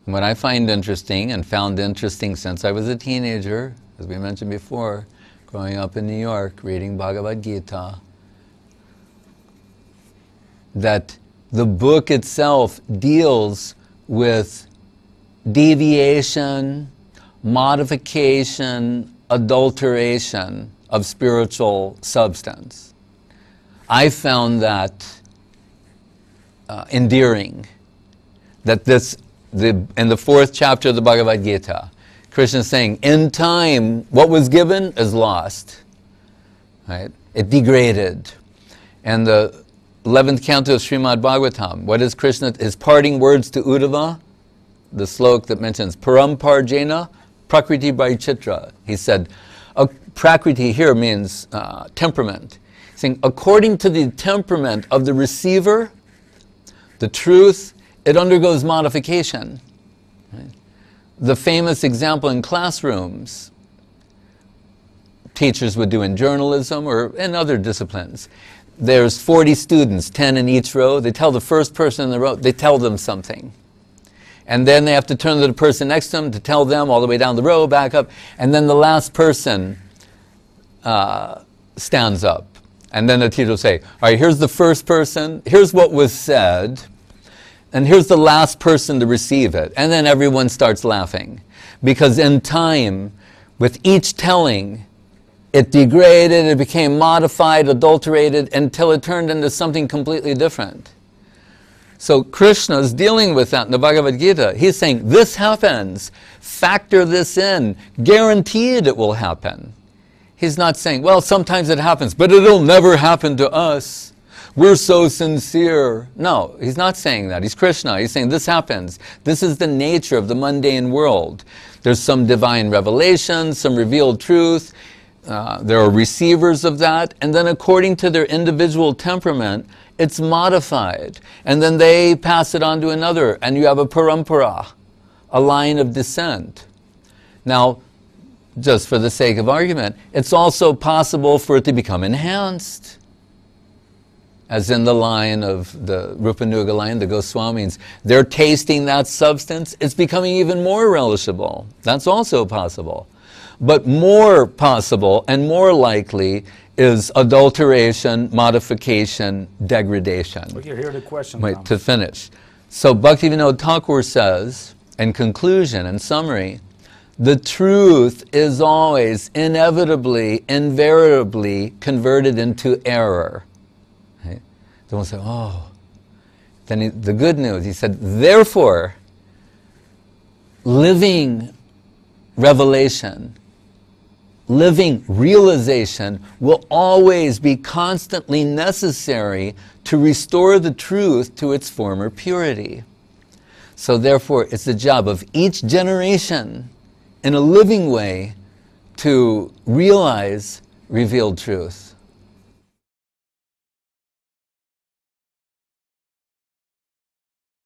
What I find interesting, and found interesting since I was a teenager, as we mentioned before, growing up in New York, reading Bhagavad Gita, that the book itself deals with deviation, modification, adulteration of spiritual substance. I found that endearing, that in the 4th chapter of the Bhagavad Gita, Krishna is saying, in time, what was given is lost. Right? It degraded. And the 11th canto of Srimad Bhagavatam, what is Krishna, his parting words to Uddhava? The slok that mentions, Paramparjena Prakriti Bhaichitra. He said, Prakriti here means temperament. He's saying, according to the temperament of the receiver, the truth, it undergoes modification. Right? The famous example in classrooms, teachers would do in journalism or in other disciplines. There's 40 students, 10 in each row. They tell the first person in the row, they tell them something. And then they have to turn to the person next to them to tell them all the way down the row, back up. And then the last person stands up. And then the teacher will say, all right, here's the first person, here's what was said, and here's the last person to receive it. And then everyone starts laughing. Because in time, with each telling, it degraded, it became modified, adulterated, until it turned into something completely different. So Krishna is dealing with that in the Bhagavad Gita. He's saying, this happens, factor this in, guaranteed it will happen. He's not saying, well, sometimes it happens, but it'll never happen to us. We're so sincere. No, he's not saying that. He's Krishna. He's saying this happens. This is the nature of the mundane world. There's some divine revelation, some revealed truth. There are receivers of that. And then according to their individual temperament, it's modified. And then they pass it on to another. And you have a parampara, a line of descent. Now, just for the sake of argument, it's also possible for it to become enhanced. As in the line of the Rupanuga line, the Goswamis, they're tasting that substance, it's becoming even more relishable. That's also possible. But more possible and more likely is adulteration, modification, degradation. Well, you hear the question. Wait, to finish. So Bhaktivinoda Thakur says, in conclusion, in summary, the truth is always inevitably, invariably converted into error. Right? Someone say, oh. Then the good news, he said, therefore, living revelation, living realization will always be constantly necessary to restore the truth to its former purity. So therefore, it's the job of each generation in a living way to realize revealed truth.